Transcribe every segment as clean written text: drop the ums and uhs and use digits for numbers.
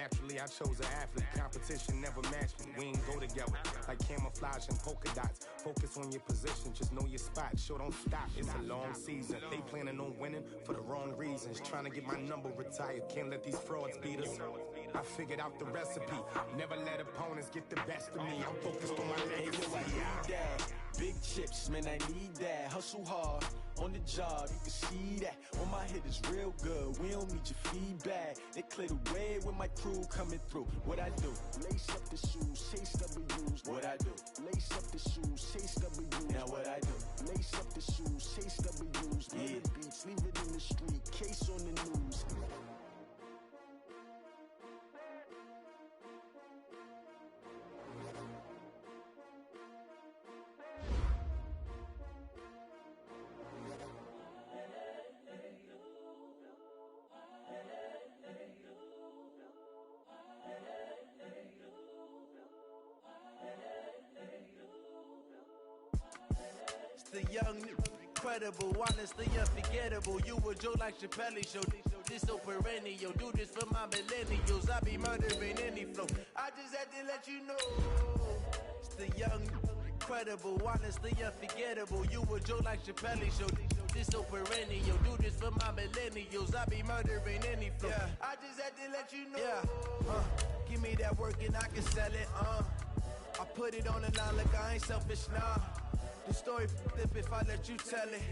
Naturally, I chose an athlete. Competition never matched me. We ain't go together like camouflage and polka dots. Focus on your position, just know your spot. Sure, don't stop. It's a long season. They planning on winning for the wrong reasons. Trying to get my number retired. Can't let these frauds beat us. I figured out the recipe. Never let opponents get the best of me. I'm focused on my legacy. Big chips, man, I need that. Hustle hard on the job, you can see that. On my head is real good. We don't need your feedback. They clear the way with my crew coming through. What I do? Lace up the shoes, chase W's. What I do? Lace up the shoes, chase W's. Now what I do? Lace up the shoes, chase W's. Yeah. Beats, leave it in the street. Case on the news. The young, incredible, honestly unforgettable. You a joke like Chappelle show. This so perennial. Do this for my millennials. I be murdering any flow. I just had to let you know. It's the young, incredible, honestly unforgettable. You a joke like Chappelle show. This so perennial. Do this for my millennials. I be murdering any flow. Yeah. I just had to let you know. Yeah. Give me that work and I can sell it. I put it on the line like I ain't selfish now. The story flip if I let you tell it.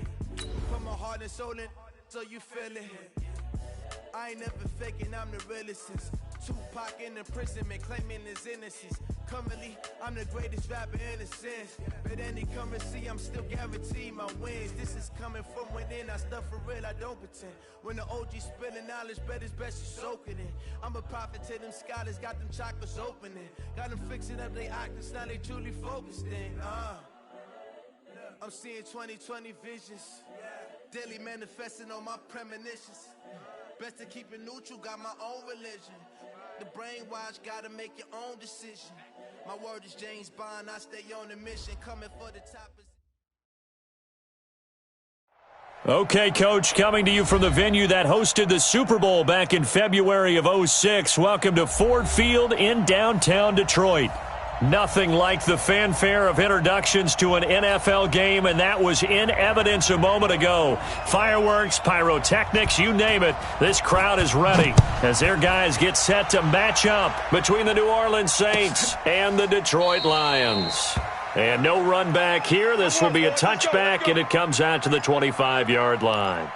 Put my heart and soul in so you feel it. I ain't never faking, I'm the realest since Tupac in imprisonment, claiming his innocence. Currently, I'm the greatest rapper in a sense. But any currency, I'm still guaranteed my wins. This is coming from within, I stuff for real, I don't pretend. When the OG spilling knowledge, bet it's best you soak it in. I'm a prophet to them scholars, got them chakras opening. Got them fixing up their octaves, now they truly focused in. I'm seeing 2020 visions, daily manifesting on my premonitions. Best to keep it neutral, got my own religion. The brainwash, gotta make your own decision. My word is James Bond, I stay on a mission, coming for the top. Okay, Coach, coming to you from the venue that hosted the Super Bowl back in February of '06. Welcome to Ford Field in downtown Detroit. Nothing like the fanfare of introductions to an NFL game, and that was in evidence a moment ago. Fireworks, pyrotechnics, you name it. This crowd is ready as their guys get set to match up between the New Orleans Saints and the Detroit Lions. And no run back here. This will be a touchback, and it comes out to the 25-yard line.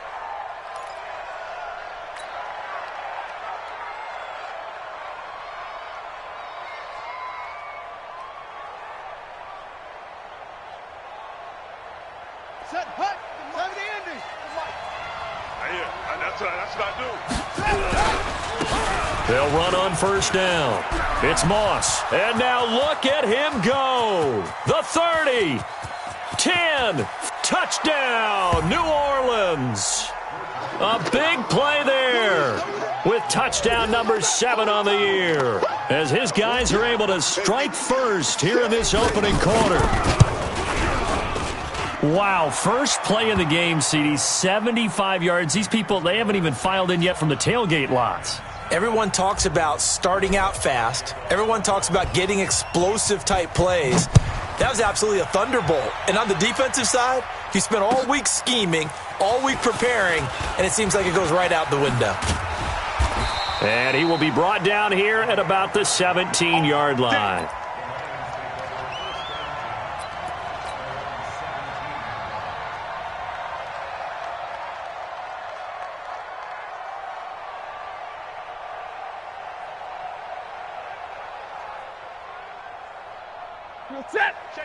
They'll run on first down. It's Moss. And now look at him go. The 30. 10. Touchdown, New Orleans. A big play there with touchdown number 7 on the year as his guys are able to strike first here in this opening quarter. Wow, first play in the game, CD, 75 yards. These people, they haven't even filed in yet from the tailgate lots. Everyone talks about starting out fast. Everyone talks about getting explosive-type plays. That was absolutely a thunderbolt. And on the defensive side, he spent all week scheming, all week preparing, and it seems like it goes right out the window. And he will be brought down here at about the 17-yard line.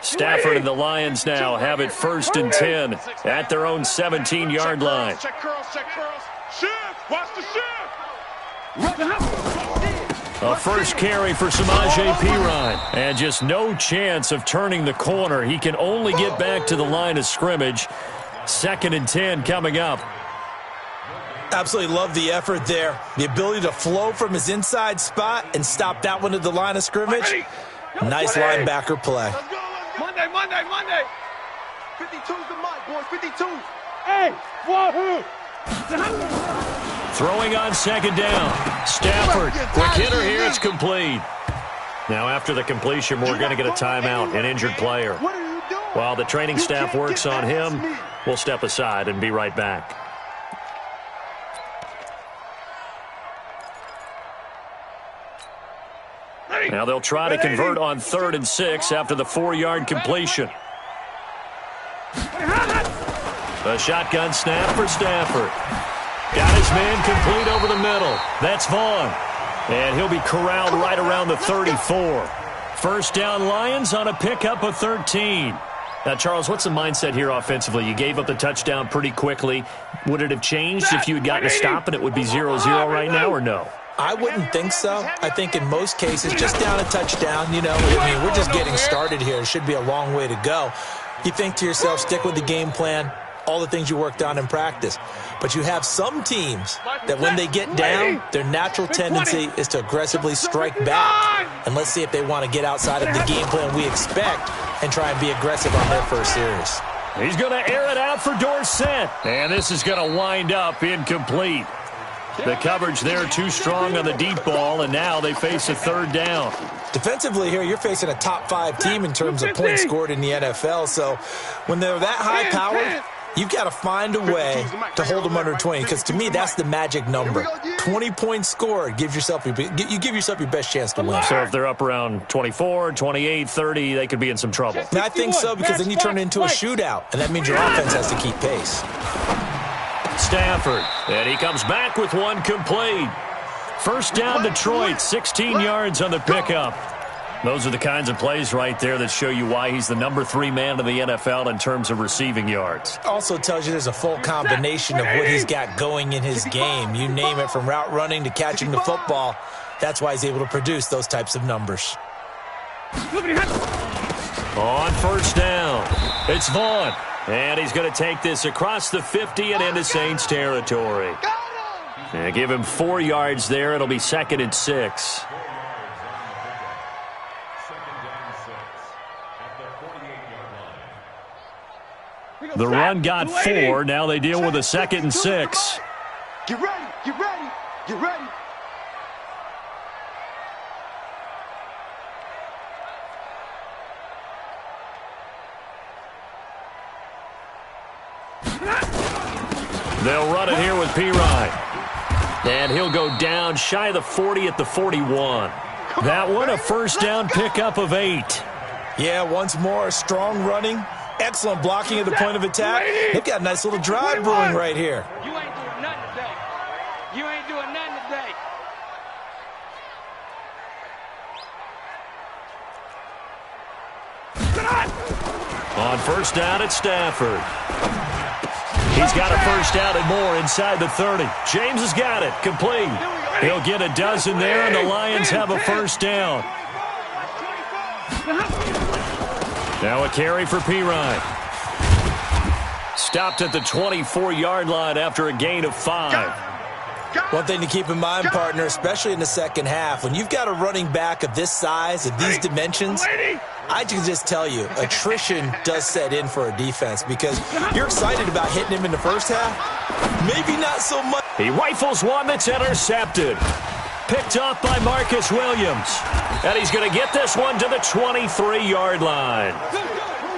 Stafford and the Lions now have it 1st and 10 at their own 17-yard line. Check curls, check curls. Shift, watch the shift. A first carry for Samaje Perine. And just no chance of turning the corner. He can only get back to the line of scrimmage. 2nd and 10 coming up. Absolutely love the effort there. The ability to flow from his inside spot and stop that one at the line of scrimmage. Nice linebacker play. Monday. 52's the mic, boys. 52. Hey, wahoo! Throwing on 2nd down. Stafford, quick hitter here, it's complete. Now after the completion, we're going to get a timeout, an injured player. While the training staff works on him, we'll step aside and be right back. Now they'll try to convert on 3rd and 6 after the 4-yard completion. A shotgun snap for Stafford. Got his man complete over the middle. That's Vaughn. And he'll be corralled right around the 34. First down Lions on a pickup of 13. Now, Charles, what's the mindset here offensively? You gave up the touchdown pretty quickly. Would it have changed if you had gotten a stop and it would be 0-0 right now, or no? I wouldn't think so. I think in most cases, just down a touchdown, we're just getting started here. It should be a long way to go. You think to yourself, stick with the game plan, all the things you worked on in practice. But you have some teams that when they get down, their natural tendency is to aggressively strike back. And let's see if they want to get outside of the game plan we expect and try and be aggressive on their first series. He's going to air it out for Dorsett. And this is going to wind up incomplete. The coverage there too strong on the deep ball, and now they face a 3rd down. Defensively here, you're facing a top 5 team in terms of points scored in the NFL. So when they're that high-powered, you've got to find a way to hold them under 20, because to me, that's the magic number. 20 points scored, you give yourself your best chance to win. So if they're up around 24, 28, 30, they could be in some trouble. And I think so, because then you turn it into a shootout, and that means your offense has to keep pace. Stafford, and he comes back with one complete. First down Detroit, 16 yards on the pickup. Those are the kinds of plays right there that show you why he's the number 3 man in the NFL in terms of receiving yards. Also tells you there's a full combination of what he's got going in his game. You name it, from route running to catching the football. That's why he's able to produce those types of numbers. On first down, it's Vaughn. And he's going to take this across the 50 and into Saints territory. And give him 4 yards there. It'll be 2nd and 6. The run got 4. Now they deal with a 2nd and 6. Get ready, get ready, get ready. They'll run it here with Pirine. And he'll go down shy of the 40 at the 41. That one a first down pickup of 8. Yeah, once more, strong running, excellent blocking at the point of attack. They've got a nice little drive brewing right here. You ain't doing nothing today. You ain't doing nothing today. On first down at Stafford. He's got a first down and more inside the 30. James has got it. Complete. He'll get a dozen there, and the Lions have a first down. Now a carry for Pirine. Stopped at the 24-yard line after a gain of 5. One thing to keep in mind, partner, especially in the second half, when you've got a running back of this size, of these dimensions, I can just tell you, attrition does set in for a defense, because you're excited about hitting him in the first half. Maybe not so much. He rifles one that's intercepted. Picked off by Marcus Williams. And he's going to get this one to the 23-yard line.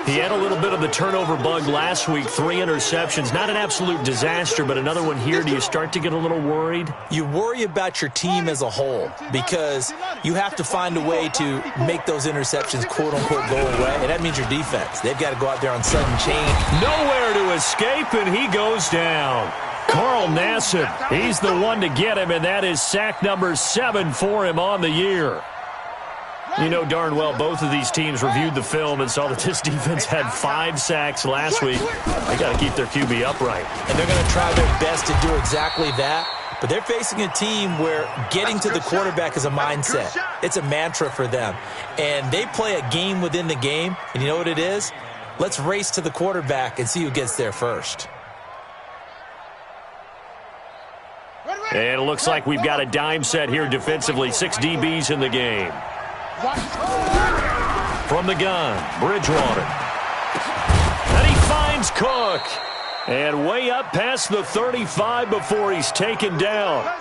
He had a little bit of the turnover bug last week, 3 interceptions. Not an absolute disaster, but another one here. Do you start to get a little worried? You worry about your team as a whole, because you have to find a way to make those interceptions, quote-unquote, go away. And that means your defense. They've got to go out there on sudden change. Nowhere to escape, and he goes down. Carl Nassib, he's the one to get him, and that is sack number 7 for him on the year. You know darn well both of these teams reviewed the film and saw that this defense had 5 sacks last week. They got to keep their QB upright. And they're going to try their best to do exactly that. But they're facing a team where getting to the quarterback is a mindset. It's a mantra for them. And they play a game within the game. And you know what it is? Let's race to the quarterback and see who gets there first. And it looks like we've got a dime set here defensively. 6 DBs in the game. From the gun, Bridgewater. And he finds Cook. And way up past the 35 before he's taken down.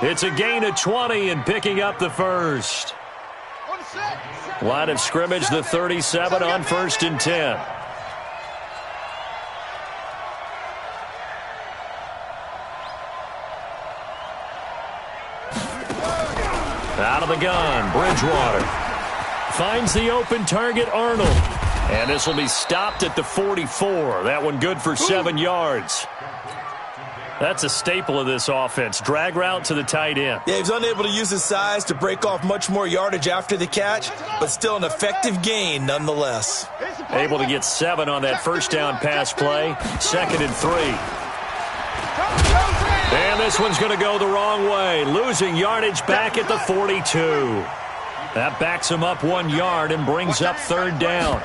It's a gain of 20 and picking up the first. Line of scrimmage, the 37 on 1st and 10. Out of the gun, Bridgewater. Finds the open target, Arnold. And this will be stopped at the 44. That one good for 7 yards. That's a staple of this offense. Drag route to the tight end. Yeah, he was unable to use his size to break off much more yardage after the catch, but still an effective gain nonetheless. Able to get 7 on that first down pass play. 2nd and 3. And this one's going to go the wrong way. Losing yardage back at the 42. That backs him up 1 yard and brings up 3rd down.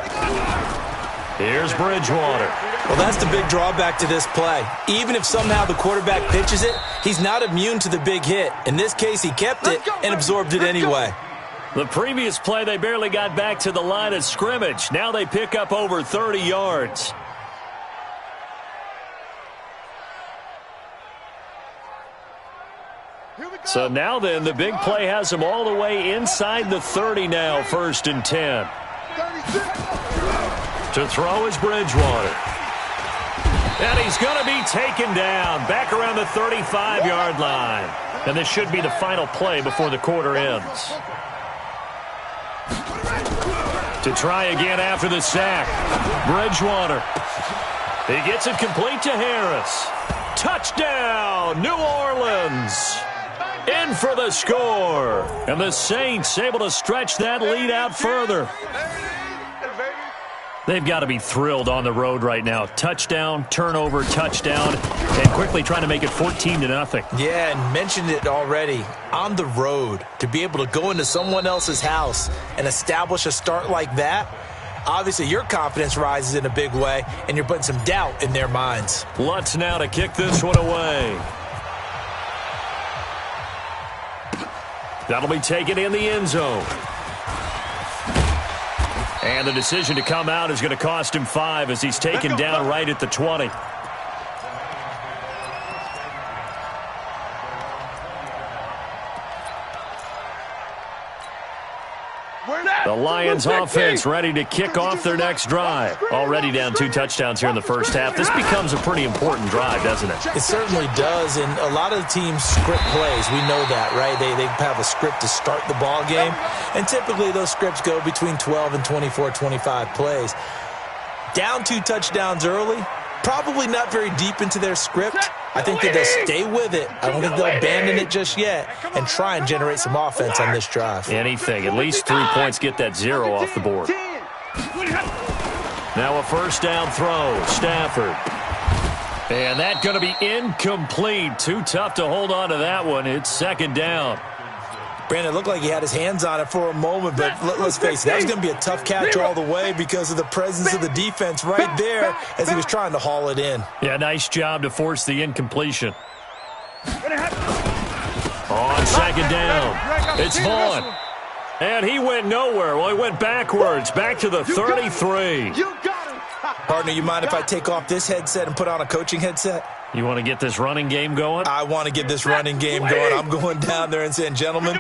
Here's Bridgewater. Well, that's the big drawback to this play. Even if somehow the quarterback pitches it, he's not immune to the big hit. In this case, he kept it and absorbed it anyway. The previous play, they barely got back to the line of scrimmage. Now they pick up over 30 yards. So now then, the big play has him all the way inside the 30 now, 1st and 10. To throw is Bridgewater. And he's going to be taken down back around the 35-yard line. And this should be the final play before the quarter ends. To try again after the sack, Bridgewater. He gets it complete to Harris. Touchdown, New Orleans. In for the score. And the Saints able to stretch that lead out further. They've got to be thrilled on the road right now. Touchdown, turnover, touchdown, and quickly trying to make it 14-0. Yeah, and mentioned it already. On the road, to be able to go into someone else's house and establish a start like that, obviously your confidence rises in a big way, and you're putting some doubt in their minds. Lutz now to kick this one away. That'll be taken in the end zone. And the decision to come out is going to cost him 5 as he's taken down right at the 20. The Lions offense ready to kick off their next drive. Already down 2 touchdowns here in the first half. This becomes a pretty important drive, doesn't it? It certainly does, and a lot of the teams script plays. We know that, right? They have a script to start the ball game, and typically those scripts go between 12 and 24, 25 plays. Down 2 touchdowns early, probably not very deep into their script. I think that they'll stay with it. I don't think they'll abandon it just yet and try and generate some offense on this drive. Anything. At least 3 points, get that 0 off the board. Now a first down throw. Stafford. And that's going to be incomplete. Too tough to hold on to that one. It's 2nd down. Brandon, it looked like he had his hands on it for a moment, but let's face it, that was going to be a tough catch all the way because of the presence of the defense right there as he was trying to haul it in. Yeah, nice job to force the incompletion. On 2nd down, it's Vaughn. And he went nowhere. Well, he went backwards, back to the 33. Partner, you mind if I take off this headset and put on a coaching headset? You want to get this running game going? I want to get this running game going. I'm going down there and saying, gentlemen,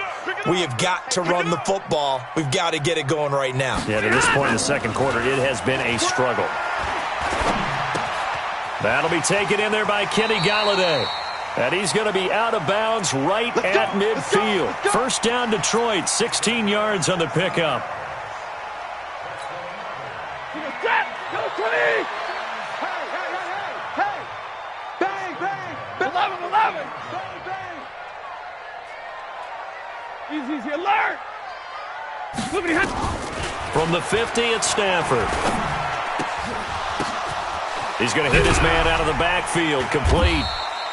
we have got to run the football. We've got to get it going right now. Yeah, to this point in the second quarter, it has been a struggle. That'll be taken in there by Kenny Golladay. And he's going to be out of bounds right at midfield. First down, Detroit, 16 yards on the pickup. Easy, alert! From the 50, it's Stafford. He's going to hit his man out of the backfield, complete.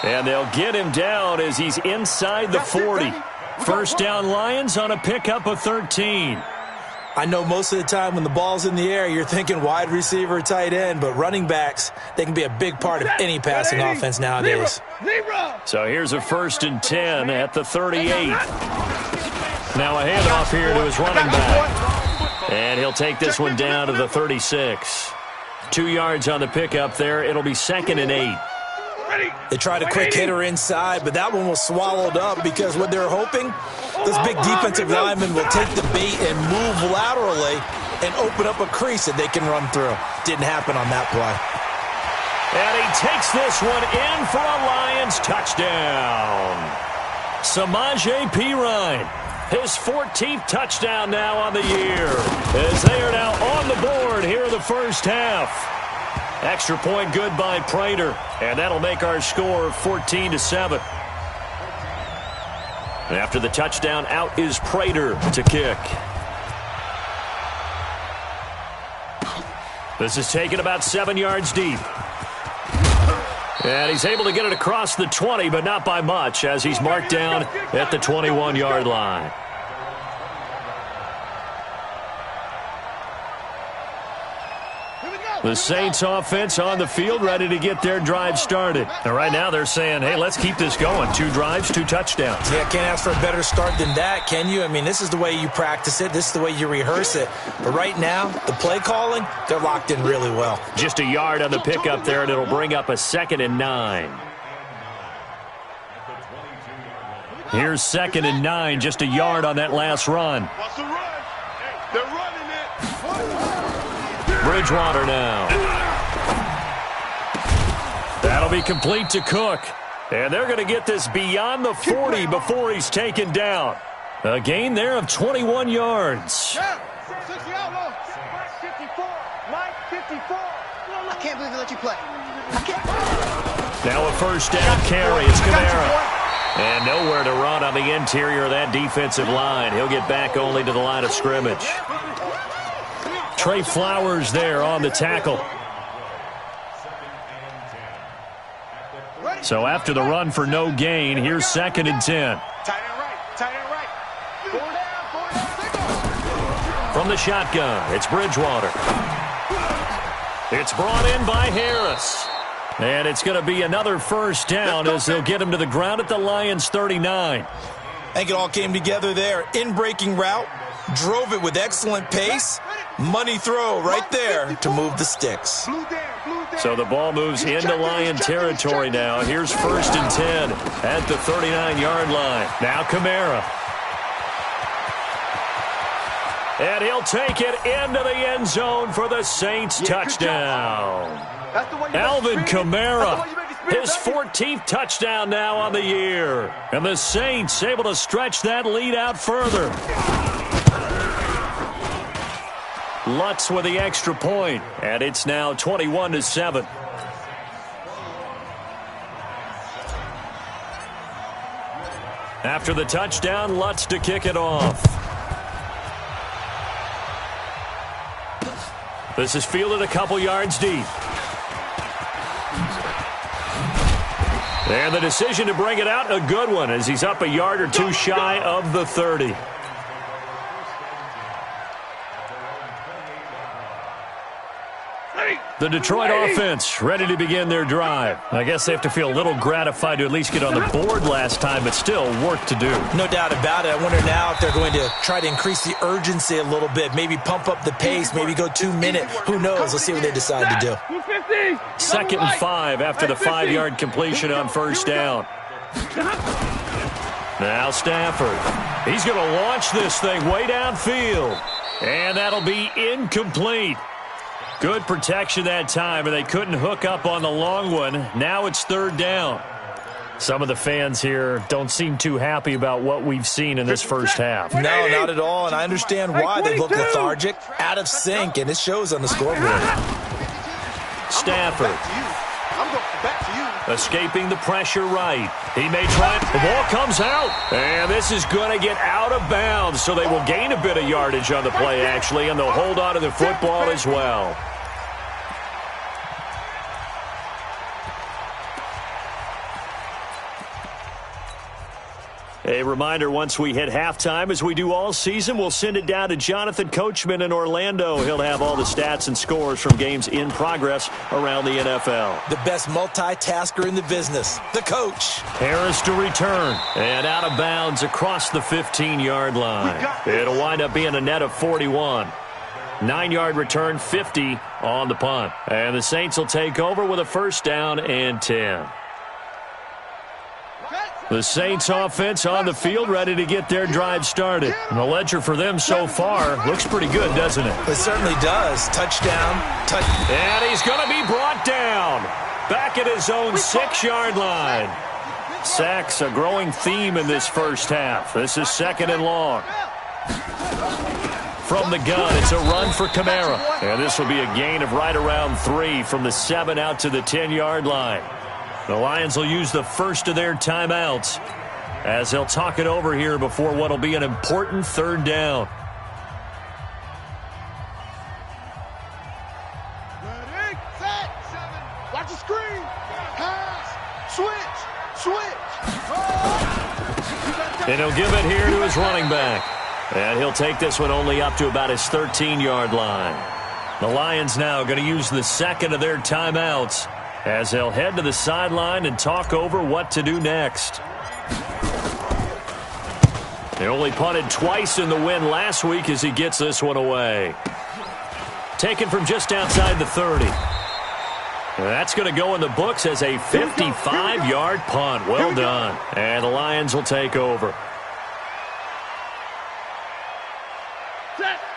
And they'll get him down as he's inside the 40. First down, Lions on a pickup of 13. I know most of the time when the ball's in the air, you're thinking wide receiver, tight end, but running backs, they can be a big part of any passing offense nowadays. So here's a 1st and 10 at the 38. Now a handoff here to his running back. And he'll take this one down to the 36. 2 yards on the pickup there. It'll be 2nd and 8. They tried a quick hitter inside, but that one was swallowed up because what they're hoping, this big defensive lineman will take the bait and move laterally and open up a crease that they can run through. Didn't happen on that play. And he takes this one in for a Lions touchdown. Samaje Perine, his 14th touchdown now on the year, as they are now on the board here in the first half. Extra point good by Prater, and that'll make our score 14-7. After the touchdown, out is Prater to kick. This is taken about 7 yards deep. And he's able to get it across the 20, but not by much, as he's marked down at the 21-yard line. The Saints offense on the field, ready to get their drive started. And right now they're saying, hey, let's keep this going. 2 drives, 2 touchdowns. Yeah, can't ask for a better start than that, can you? I mean, this is the way you practice it. This is the way you rehearse it. But right now, the play calling, they're locked in really well. Just a yard on the pickup there, and it'll bring up a 2nd and 9. Here's 2nd and 9, just a yard on that last run. They're running it. Bridgewater now. That'll be complete to Cook. And they're going to get this beyond the 40 before he's taken down. A gain there of 21 yards. I can't believe they let you play. Now a first down carry. It's Kamara. And nowhere to run on the interior of that defensive line. He'll get back only to the line of scrimmage. Trey Flowers there on the tackle. So after the run for no gain, here's 2nd and 10. From the shotgun, it's Bridgewater. It's brought in by Harris. And it's going to be another first down as they'll get him to the ground at the Lions' 39. I think it all came together there. In-breaking route, drove it with excellent pace. Money throw right there to move the sticks. So the ball moves into Lion territory now. Here's 1st and 10 at the 39-yard line. Now Kamara. And he'll take it into the end zone for the Saints touchdown. Alvin Kamara, his 14th touchdown now on the year. And the Saints able to stretch that lead out further. Lutz with the extra point, and it's now 21-7. After the touchdown, Lutz to kick it off. This is fielded a couple yards deep. And the decision to bring it out, a good one, as he's up a yard or 2 shy of the 30. The Detroit offense ready to begin their drive. I guess they have to feel a little gratified to at least get on the board last time, but still work to do. No doubt about it. I wonder now if they're going to try to increase the urgency a little bit, maybe pump up the pace, maybe go 2-minute. Who knows? Let's see what they decide to do. 2nd and 5 after the 5-yard completion on first down. Now Stafford. He's going to launch this thing way downfield. And that'll be incomplete. Good protection that time, and they couldn't hook up on the long one. Now it's 3rd down. Some of the fans here don't seem too happy about what we've seen in this first half. No, not at all, and I understand why. They look lethargic, out of sync, and it shows on the scoreboard. Stafford. Escaping the pressure right. He may try it. The ball comes out. And this is going to get out of bounds, so they will gain a bit of yardage on the play, actually, and they'll hold on to the football as well. A reminder, once we hit halftime, as we do all season, we'll send it down to Jonathan Coachman in Orlando. He'll have all the stats and scores from games in progress around the NFL. The best multitasker in the business, the coach. Harris to return, and out of bounds across the 15-yard line. It'll wind up being a net of 41. 9-yard return, 50 on the punt. And the Saints will take over with a first down and 10. The Saints offense on the field, ready to get their drive started. And the ledger for them so far looks pretty good, doesn't it? It certainly does. Touchdown. And he's going to be brought down. Back at his own 6-yard line. Sacks a growing theme in this first half. This is second and long. From the gun, it's a run for Kamara. And this will be a gain of right around 3 from the 7 out to the 10-yard line. The Lions will use the first of their timeouts as they'll talk it over here before what will be an important third down. Ready, set, 7. Watch the screen. Pass. Switch. And he'll give it here to his running back. And he'll take this one only up to about his 13-yard line. The Lions now going to use the second of their timeouts as they'll head to the sideline and talk over what to do next. They only punted twice in the win last week as he gets this one away. Taken from just outside the 30. And that's going to go in the books as a 55-yard punt. Well done. And the Lions will take over.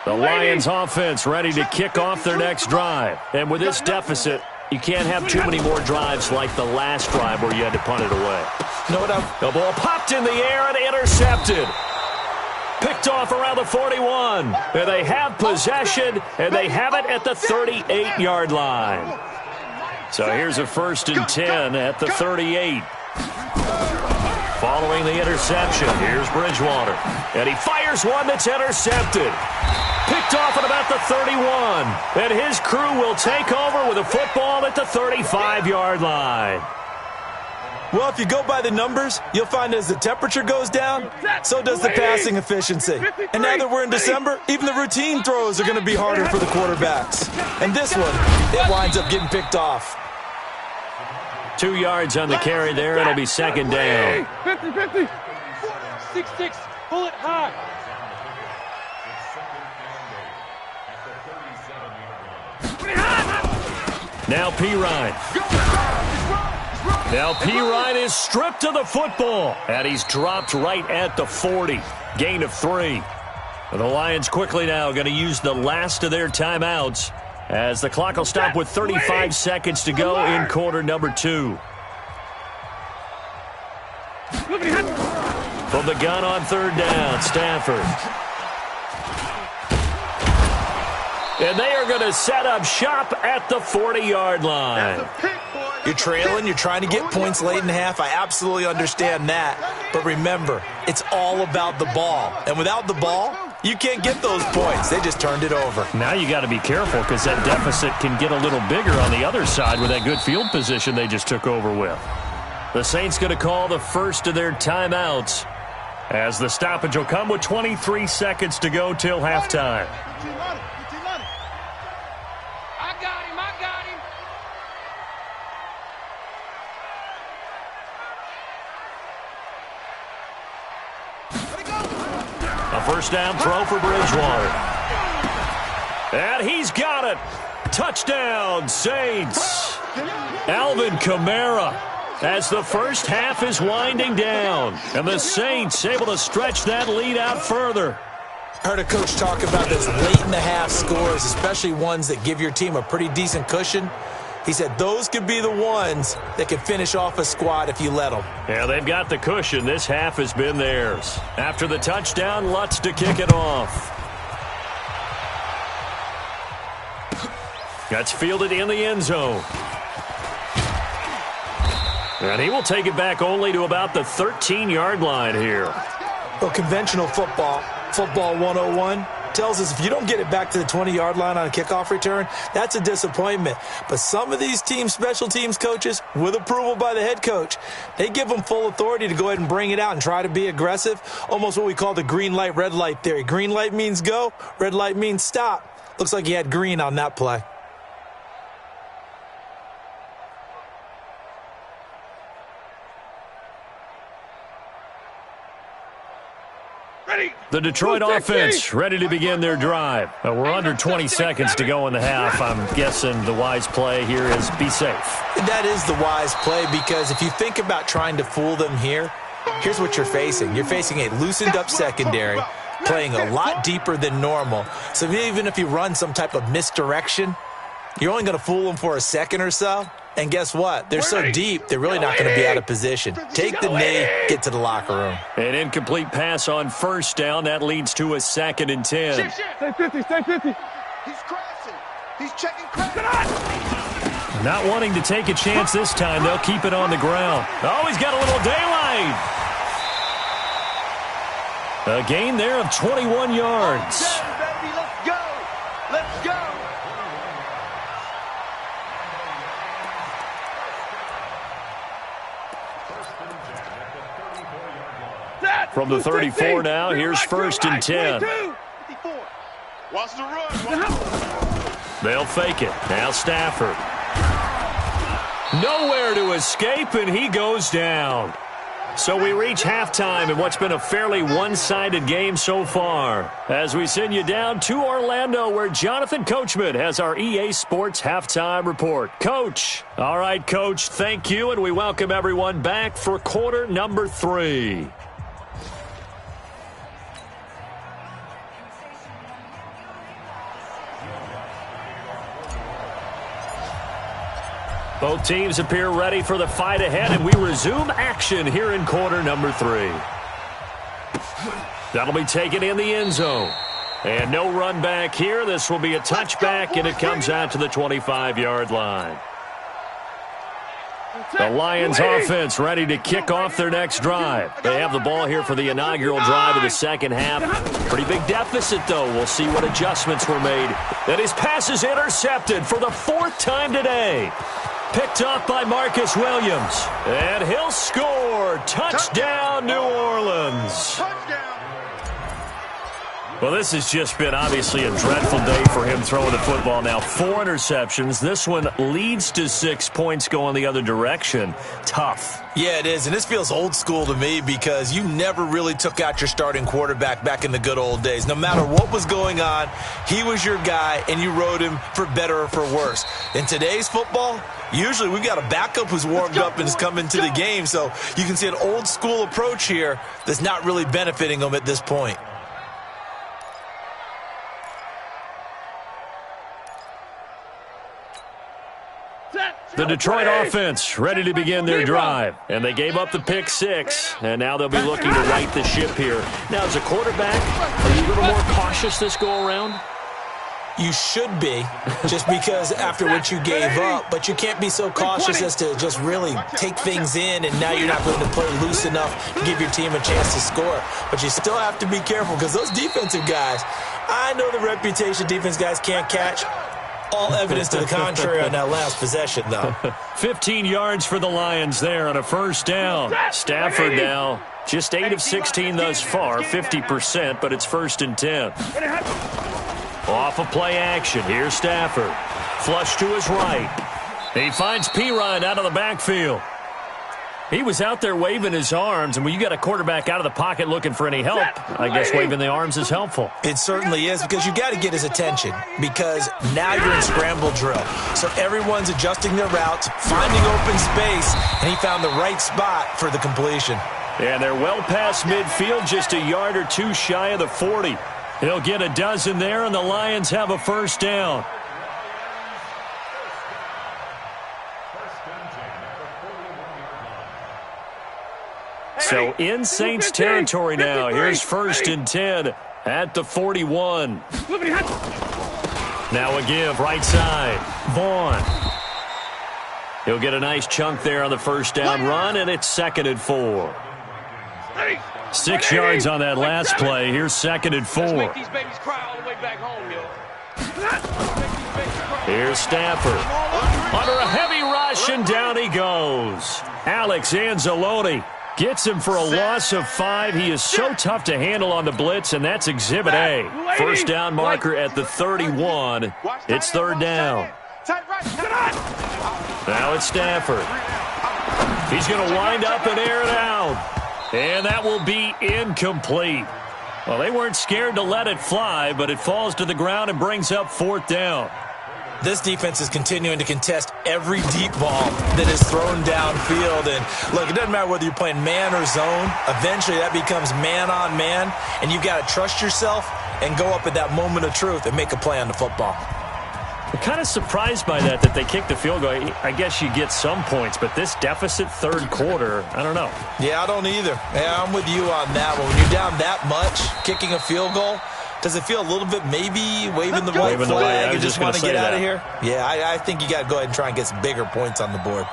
The Lions offense ready to kick off their next drive. And with this deficit, you can't have too many more drives like the last drive where you had to punt it away. The ball popped in the air and intercepted. Picked off around the 41. And they have possession, and they have it at the 38-yard line. So here's a first and 10 at the 38. Following the interception, here's Bridgewater. And he fires one that's intercepted. Picked off at about the 31. And his crew will take over with a football at the 35-yard line. Well, if you go by the numbers, you'll find as the temperature goes down, so does the passing efficiency. And now that we're in December, even the routine throws are going to be harder for the quarterbacks. And this one, it winds up getting picked off. 2 yards on the carry there. It'll be second down. 50-50. 6-6. Pull it high. Now Pirine. Now Pirine is stripped of the football. And he's dropped right at the 40. Gain of 3. And the Lions quickly now going to use the last of their timeouts as the clock will stop with 35 seconds to go in quarter number 2. From the gun on third down, Stafford. And they are going to set up shop at the 40-yard line. You're trailing, you're trying to get points late in the half. I absolutely understand that. But remember, it's all about the ball. And without the ball, you can't get those points. They just turned it over. Now you got to be careful because that deficit can get a little bigger on the other side with that good field position they just took over with. The Saints going to call the first of their timeouts as the stoppage will come with 23 seconds to go till halftime. I got him. A first down throw for Bridgewater. And he's got it. Touchdown, Saints. Alvin Kamara as the first half is winding down. And the Saints able to stretch that lead out further. Heard a coach talk about those late in the half scores, especially ones that give your team a pretty decent cushion. He said those could be the ones that could finish off a squad if you let them. Yeah, they've got the cushion. This half has been theirs. After the touchdown, Lutz to kick it off. That's fielded in the end zone. And he will take it back only to about the 13-yard line here. Well, conventional football 101, tells us if you don't get it back to the 20-yard line on a kickoff return, that's a disappointment. But some of these team special teams coaches, with approval by the head coach, they give them full authority to go ahead and bring it out and try to be aggressive, almost what we call the green light, red light theory. Green light means go, red light means stop. Looks like he had green on that play. The Detroit offense ready to begin their drive. We're under 20 seconds to go in the half. I'm guessing the wise play here is be safe. That is the wise play, because if you think about trying to fool them here, here's what you're facing. You're facing a loosened up secondary, playing a lot deeper than normal. So even if you run some type of misdirection, you're only going to fool them for a second or so. And guess what? They're so deep, they're really not going to be out of position. Take the knee, get to the locker room. An incomplete pass on first down. That leads to a 2nd and 10. Stay 50, stay 50. He's crashing. He's checking crash. Not wanting to take a chance this time, they'll keep it on the ground. Oh, he's got a little daylight. A gain there of 21 yards. Baby, let's go. Let's go. From the 34 now, here's 1st and 10. Watch the run. They'll fake it. Now Stafford. Nowhere to escape, and he goes down. So we reach halftime in what's been a fairly one-sided game so far, as we send you down to Orlando, where Jonathan Coachman has our EA Sports halftime report. Coach. All right, Coach, thank you, and we welcome everyone back for quarter number 3. Both teams appear ready for the fight ahead, and we resume action here in quarter number 3. That'll be taken in the end zone. And no run back here. This will be a touchback, and it comes out to the 25-yard line. The Lions offense ready to kick off their next drive. They have the ball here for the inaugural drive of the second half. Pretty big deficit, though. We'll see what adjustments were made. And his pass is intercepted for the 4th time today. Picked off by Marcus Williams. And he'll score. Touchdown, New Orleans. Well, this has just been obviously a dreadful day for him throwing the football. Now 4 interceptions. This one leads to 6 points going the other direction. Tough. Yeah, it is, and this feels old school to me because you never really took out your starting quarterback back in the good old days. No matter what was going on, he was your guy, and you rode him for better or for worse. In today's football, usually we've got a backup who's warmed up and has come into the game, so you can see an old school approach here that's not really benefiting them at this point. The Detroit offense ready to begin their drive. And they gave up the pick 6, and now they'll be looking to right the ship here. Now, as a quarterback, are you a little more cautious this go-around? You should be, just because after what you gave up, but you can't be so cautious as to just really take things in, and now you're not going to play loose enough to give your team a chance to score. But you still have to be careful because those defensive guys, I know the reputation defense guys can't catch. All evidence to the contrary on that last possession, though. 15 yards for the Lions there on a 1st down. Stafford now just 8 of 16 thus far, 50%, but it's 1st and 10. Off of play action. Here's Stafford. Flush to his right. He finds Pirine out of the backfield. He was out there waving his arms, and when you got a quarterback out of the pocket looking for any help, I guess waving the arms is helpful. It certainly is, because you got to get his attention, because now you're in scramble drill. So everyone's adjusting their routes, finding open space, and he found the right spot for the completion. And they're well past midfield, just a yard or 2 shy of the 40. He'll get a dozen there, and the Lions have a 1st down. So in Saints territory now. Here's 1st and 10 at the 41. Now a give right side. Vaughn. He'll get a nice chunk there on the 1st down run, and it's 2nd and 4. 6 yards on that last play. Here's 2nd and 4. Make these babies cry all the way back home, yo. Here's Stafford. Under a heavy rush, and down he goes. Alex Anzalone gets him for a loss of 5. He is so tough to handle on the blitz, and that's Exhibit A. 1st down marker at the 31. It's 3rd down. Now it's Stafford. He's going to wind up and air it out. And that will be incomplete. Well, they weren't scared to let it fly, but it falls to the ground and brings up 4th down. This defense is continuing to contest every deep ball that is thrown downfield. And, look, it doesn't matter whether you're playing man or zone. Eventually, that becomes man-on-man, and you've got to trust yourself and go up at that moment of truth and make a play on the football. I'm kind of surprised by that they kicked the field goal. I guess you get some points, but this deficit third quarter, I don't know. Yeah, I don't either. Yeah, I'm with you on that one. When you're down that much, kicking a field goal, does it feel a little bit maybe waving the white flag and just want to get out of here? Yeah, I think you got to go ahead and try and get some bigger points on the board.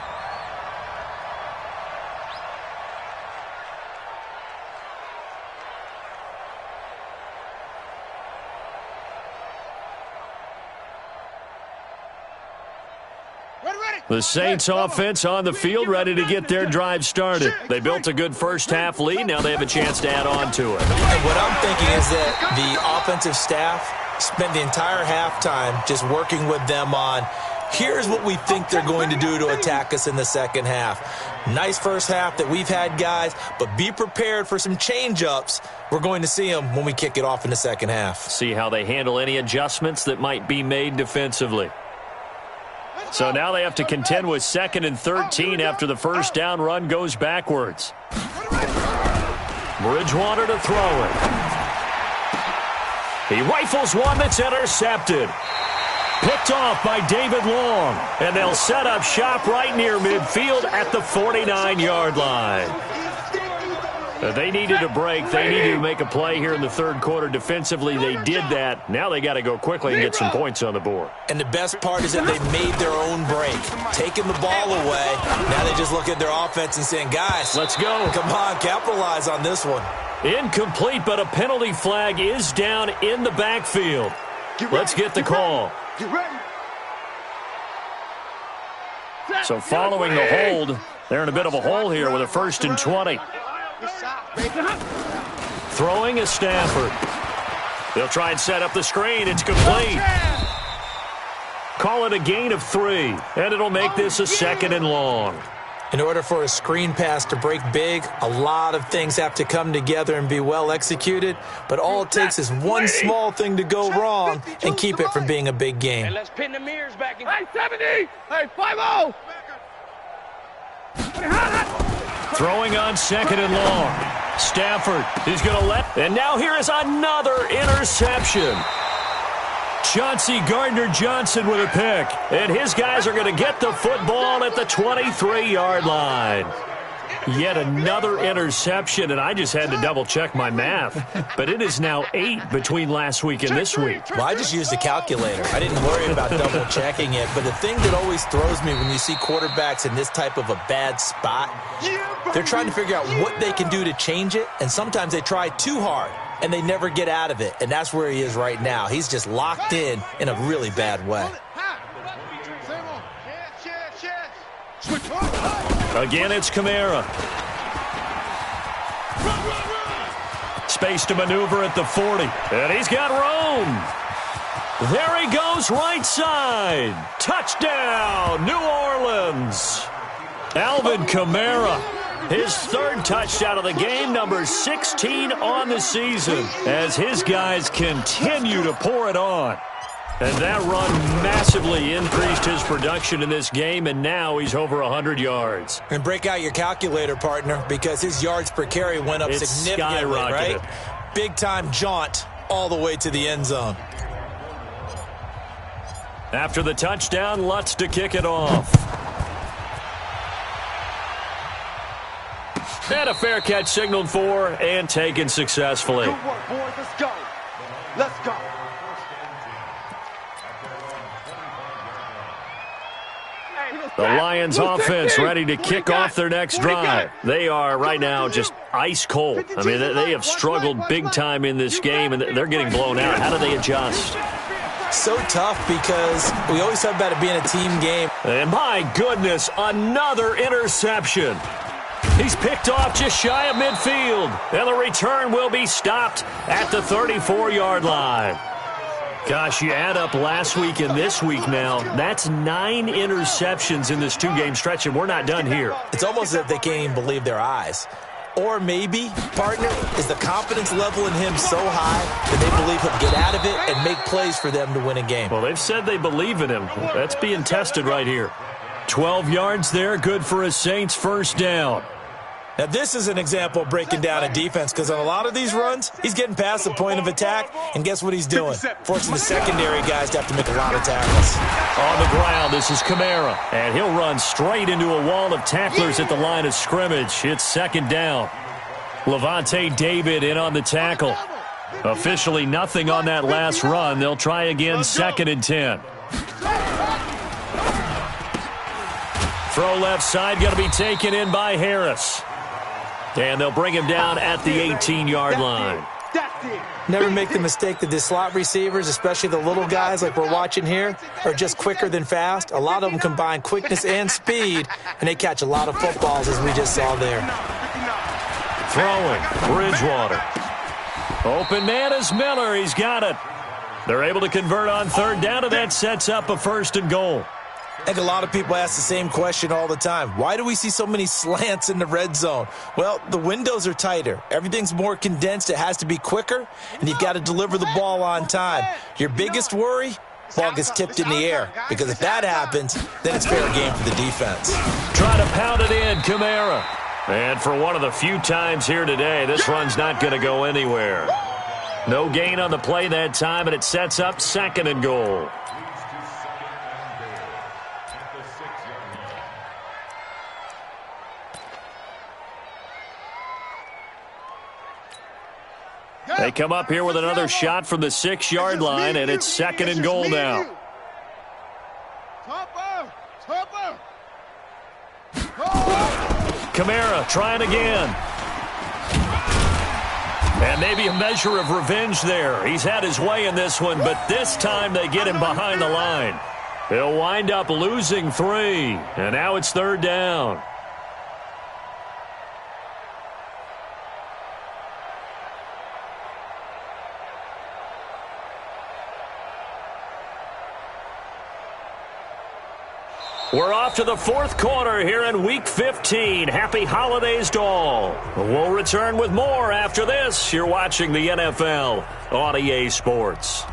The Saints offense on the field, ready to get their drive started. They built a good first-half lead. Now they have a chance to add on to it. And what I'm thinking is that the offensive staff spent the entire halftime just working with them on, here's what we think they're going to do to attack us in the second half. Nice first half that we've had, guys, but be prepared for some change-ups. We're going to see them when we kick it off in the second half. See how they handle any adjustments that might be made defensively. So now they have to contend with 2nd and 13 after the first down run goes backwards. Bridgewater to throw it. He rifles one that's intercepted. Picked off by David Long. And they'll set up shop right near midfield at the 49-yard line. They needed a break. They needed to make a play here in the third quarter. Defensively, they did that. Now they got to go quickly and get some points on the board. And the best part is that they made their own break, taking the ball away. Now they just look at their offense and saying, guys, let's go. Come on, capitalize on this one. Incomplete, but a penalty flag is down in the backfield. Let's get the call. So following the hold, they're in a bit of a hole here with a 1st and 20. Throwing is Stafford. They'll try and set up the screen. It's complete. Call it a gain of 3, and it'll make this a 2nd and long. In order for a screen pass to break big, a lot of things have to come together and be well executed, but all it takes is one small thing to go wrong and keep it from being a big game. Hey, let's pin the mirrors back in. Hey, 70! Hey, 5-0! Throwing on 2nd and long. Stafford is going to let. And now here is another interception. Chauncey Gardner-Johnson with a pick. And his guys are going to get the football at the 23-yard line. Yet another interception, and I just had to double-check my math. But it is now 8 between last week and this week. Well, I just used a calculator. I didn't worry about double-checking it. But the thing that always throws me when you see quarterbacks in this type of a bad spot, they're trying to figure out what they can do to change it, and sometimes they try too hard, and they never get out of it. And that's where he is right now. He's just locked in a really bad way. Again, it's Kamara. Space to maneuver at the 40. And he's got room. There he goes, right side. Touchdown, New Orleans. Alvin Kamara, his 3rd touchdown of the game, number 16 on the season, as his guys continue to pour it on. And that run massively increased his production in this game, and now he's over 100 yards. And break out your calculator, partner, because his yards per carry went up significantly, right? Big-time jaunt all the way to the end zone. After the touchdown, Lutz to kick it off. And a fair catch signaled for and taken successfully. Good work, boys. Let's go. Let's go. The Lions offense ready to kick off their next drive. They are right now just ice cold. I mean, they have struggled big time in this game, and they're getting blown out. How do they adjust? So tough because we always talk about it being a team game. And my goodness, another interception. He's picked off just shy of midfield, and the return will be stopped at the 34-yard line. Gosh, you add up last week and this week now, that's 9 interceptions in this 2-game stretch, and we're not done here. It's almost as if they can't even believe their eyes. Or maybe, partner, is the confidence level in him so high that they believe he'll get out of it and make plays for them to win a game? Well, they've said they believe in him. That's being tested right here. 12 yards there, good for a Saints first down. Now, this is an example of breaking down a defense because on a lot of these runs, he's getting past the point of attack, and guess what he's doing? Forcing the secondary guys to have to make a lot of tackles. On the ground, this is Kamara, and he'll run straight into a wall of tacklers at the line of scrimmage. It's second down. Levante David in on the tackle. Officially nothing on that last run. They'll try again, second and 10. Throw left side, going to be taken in by Harris. And they'll bring him down at the 18-yard line. Never make the mistake that the slot receivers, especially the little guys like we're watching here, are just quicker than fast. A lot of them combine quickness and speed, and they catch a lot of footballs, as we just saw there. Throwing, Bridgewater. Open man is Miller. He's got it. They're able to convert on third down, and that sets up a first and goal. I think a lot of people ask the same question all the time. Why do we see so many slants in the red zone? Well, the windows are tighter. Everything's more condensed. It has to be quicker, and you've got to deliver the ball on time. Your biggest worry? Ball gets tipped in the air, because if that happens, then it's fair game for the defense. Try to pound it in, Kamara. And for one of the few times here today, this run's not going to go anywhere. No gain on the play that time, and it sets up second and goal. They come up here with another shot from the 6-yard line, and it's second and goal now. Kamara trying again. And maybe a measure of revenge there. He's had his way in this one, but this time they get him behind the line. He'll wind up losing 3, and now it's third down. We're off to the fourth quarter here in Week 15. Happy holidays to all. We'll return with more after this. You're watching the NFL on EA Sports.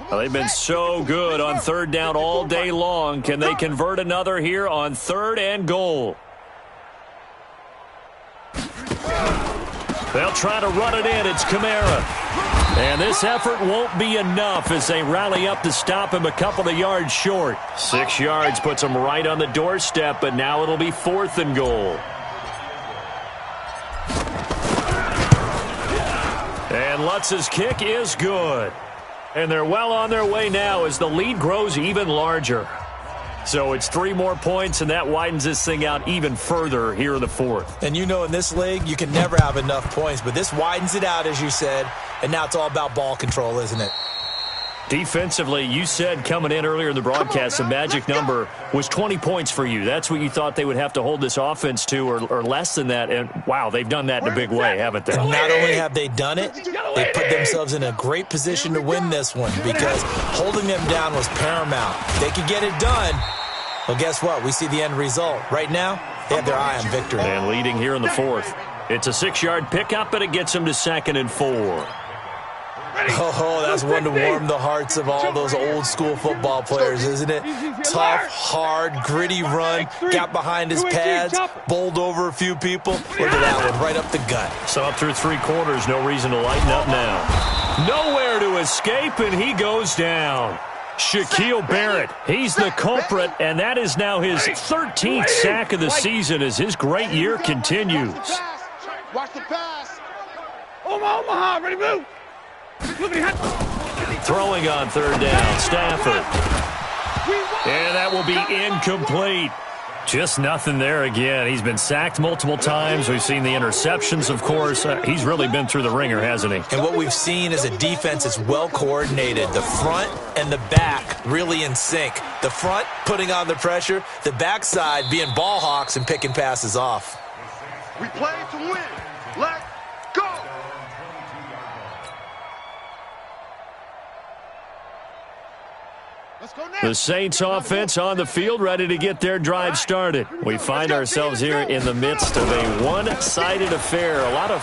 Well, they've been so good on third down all day long. Can they convert another here on third and goal? They'll try to run it in. It's Kamara. And this effort won't be enough as they rally up to stop him a couple of yards short. 6 yards puts him right on the doorstep, but now it'll be fourth and goal. And Lutz's kick is good. And they're well on their way now as the lead grows even larger. So it's 3 more points, and that widens this thing out even further here in the fourth. And you know in this league, you can never have enough points, but this widens it out, as you said, and now it's all about ball control, isn't it? Defensively, you said coming in earlier in the broadcast, the magic number was 20 points for you. That's what you thought they would have to hold this offense to, or less than that. And, wow, they've done that in a big way, haven't they? And not only have they done it, they put themselves in a great position to win this one because holding them down was paramount. They could get it done. Well, guess what? We see the end result. Right now, they have their eye on victory. And leading here in the fourth. It's a 6-yard pickup, and it gets them to second and 4. Oh, that's one to warm the hearts of all those old-school football players, isn't it? Tough, hard, gritty run, got behind his pads, bowled over a few people. Look at that one, right up the gut. So up through 3 quarters, no reason to lighten up now. Nowhere to escape, and he goes down. Shaquille Barrett, he's the culprit, and that is now his 13th sack of the season as his great year continues. Watch the pass. Omaha, ready to move. Throwing on third down, Stafford. And that will be incomplete. Just nothing there again. He's been sacked multiple times. We've seen the interceptions, of course. He's really been through the ringer, hasn't he? And what we've seen is a defense that's well coordinated. The front and the back really in sync. The front putting on the pressure, the backside being ball hawks and picking passes off. We play to win. Let's go. The Saints offense on the field, ready to get their drive started. We find ourselves here in the midst of a one-sided affair. A lot of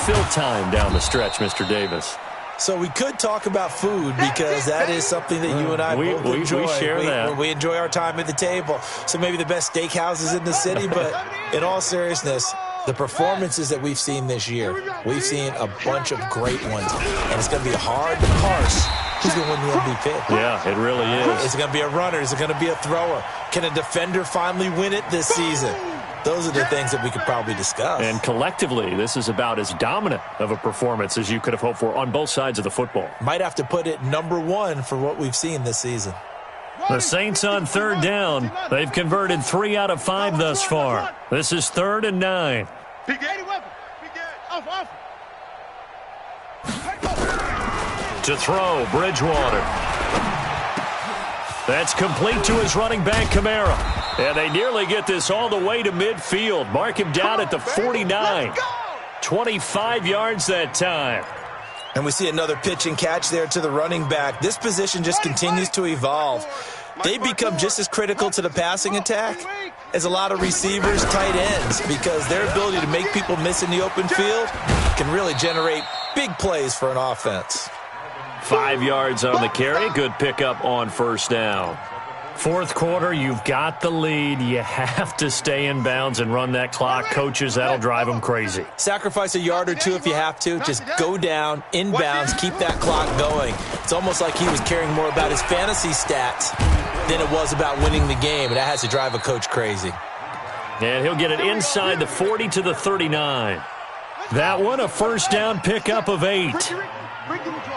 fill time down the stretch, Mr. Davis. So we could talk about food because that is something that you and I both enjoy. We share that. We enjoy our time at the table. So maybe the best steakhouses in the city, but in all seriousness, the performances that we've seen this year, we've seen a bunch of great ones, and it's going to be hard to parse who's going to win the MVP. Yeah, it really is. Is it going to be a runner? Is it going to be a thrower? Can a defender finally win it this season? Those are the things that we could probably discuss. And collectively, this is about as dominant of a performance as you could have hoped for on both sides of the football. Might have to put it #1 for what we've seen this season. The Saints on third down. They've converted 3 out of 5 thus far. This is 3rd and 9. To throw, Bridgewater. That's complete to his running back, Kamara. And they nearly get this all the way to midfield. Mark him down at the 49. 25 yards that time. And we see another pitch and catch there to the running back. This position just continues to evolve. They become just as critical to the passing attack as a lot of receivers, tight ends, because their ability to make people miss in the open field can really generate big plays for an offense. 5 yards on the carry. Good pickup on first down. Fourth quarter, you've got the lead. You have to stay in bounds and run that clock. Coaches, that'll drive them crazy. Sacrifice a yard or two if you have to. Just go down, in bounds, keep that clock going. It's almost like he was caring more about his fantasy stats than it was about winning the game, and that has to drive a coach crazy. And he'll get it inside the 40 to the 39. That one, a first down pickup of 8.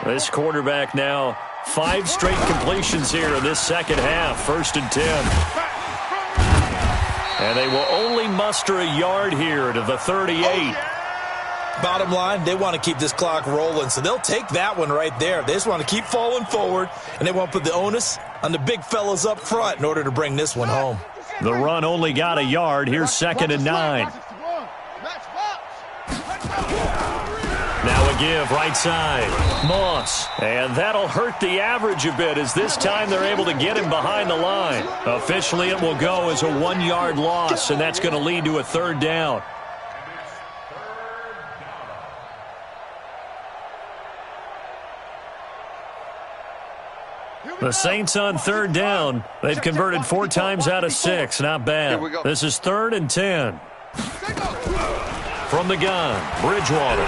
This quarterback now 5 straight completions here in this second half. 1st and 10. And they will only muster a yard here to the 38. Bottom line, they want to keep this clock rolling, so they'll take that one right there. They just want to keep falling forward, and they want to put the onus on the big fellas up front in order to bring this one home. The run only got a yard. Here's 2nd and 9. Now a give right side. Moss. And that'll hurt the average a bit as this time they're able to get him behind the line. Officially it will go as a 1-yard loss, and that's going to lead to a 3rd down. The Saints on 3rd down. They've converted 4 times out of 6. Not bad. This is 3rd and 10. From the gun, Bridgewater.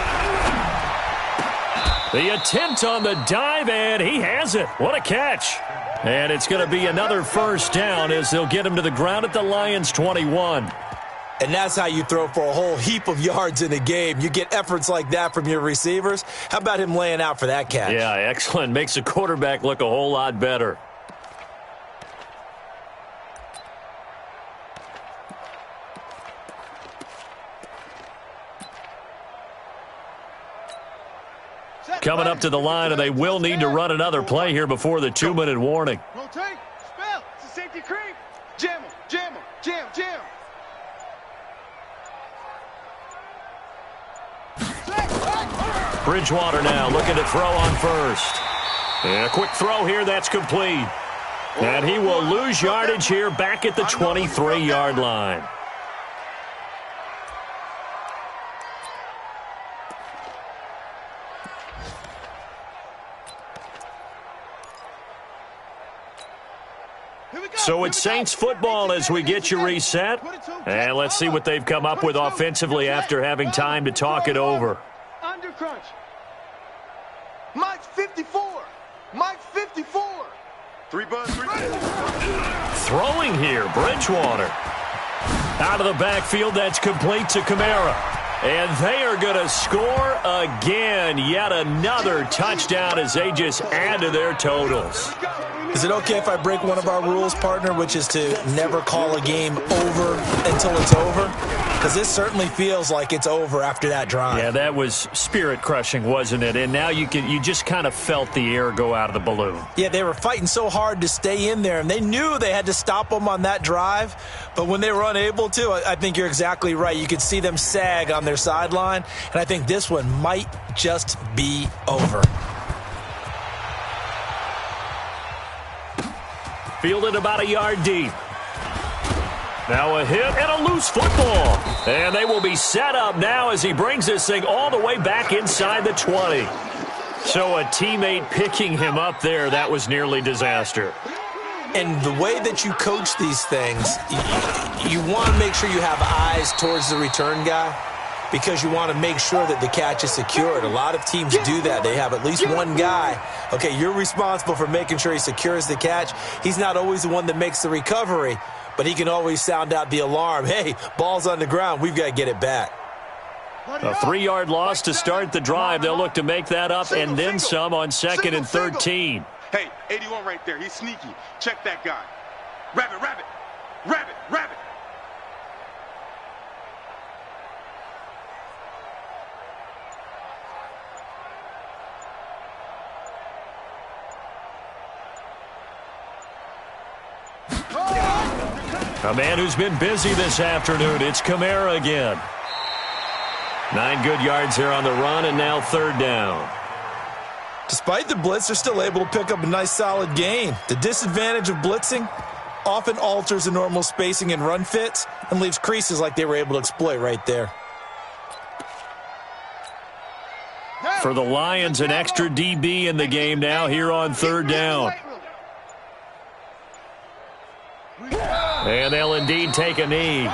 The attempt on the dive, and he has it. What a catch. And it's going to be another first down as they'll get him to the ground at the Lions' 21. And that's how you throw for a whole heap of yards in a game. You get efforts like that from your receivers. How about him laying out for that catch? Yeah, excellent. Makes the quarterback look a whole lot better. Coming up to the line, and they will need to run another play here before the 2-minute warning. Rotate, spell, it's a safety creep. Jam him, jam him, jam, jam. Bridgewater now looking to throw on first. And a quick throw here, that's complete. And he will lose yardage here back at the 23-yard line. So it's Saints football as we get you reset. And let's see what they've come up with offensively after having time to talk it over. Under crunch. Mike 54. Mike 54. 3 bucks, 3 bucks. Throwing here, Bridgewater. Out of the backfield, that's complete to Kamara. And they are going to score again. Yet another touchdown as they just add to their totals. Is it okay if I break one of our rules, partner, which is to never call a game over until it's over? Because this certainly feels like it's over after that drive. Yeah, that was spirit-crushing, wasn't it? And now you just kind of felt the air go out of the balloon. Yeah, they were fighting so hard to stay in there, and they knew they had to stop them on that drive. But when they were unable to, I think you're exactly right. You could see them sag on their sideline, and I think this one might just be over. Fielded about a yard deep. Now a hit and a loose football. And they will be set up now as he brings this thing all the way back inside the 20. So a teammate picking him up there, that was nearly disaster. And the way that you coach these things, you want to make sure you have eyes towards the return guy because you want to make sure that the catch is secured. A lot of teams do that. They have at least one guy. Okay, you're responsible for making sure he secures the catch. He's not always the one that makes the recovery, but he can always sound out the alarm. Hey, ball's on the ground. We've got to get it back. A 3-yard loss to start the drive. They'll look to make that up and then some on 2nd and 13. Hey, 81 right there. He's sneaky. Check that guy. Rabbit, rabbit. Rabbit, rabbit. A man who's been busy this afternoon. It's Kamara again. 9 good yards here on the run, and now 3rd down. Despite the blitz, they're still able to pick up a nice solid gain. The disadvantage of blitzing often alters the normal spacing and run fits and leaves creases like they were able to exploit right there. For the Lions, an extra DB in the game now here on 3rd down. And they'll indeed take a knee.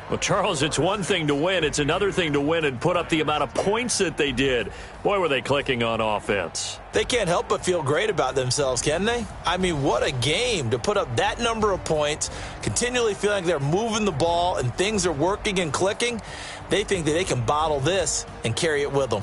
Well, Charles, it's one thing to win. It's another thing to win and put up the amount of points that they did. Boy, were they clicking on offense. They can't help but feel great about themselves, can they? I mean, what a game to put up that number of points, continually feeling like they're moving the ball and things are working and clicking. They think that they can bottle this and carry it with them.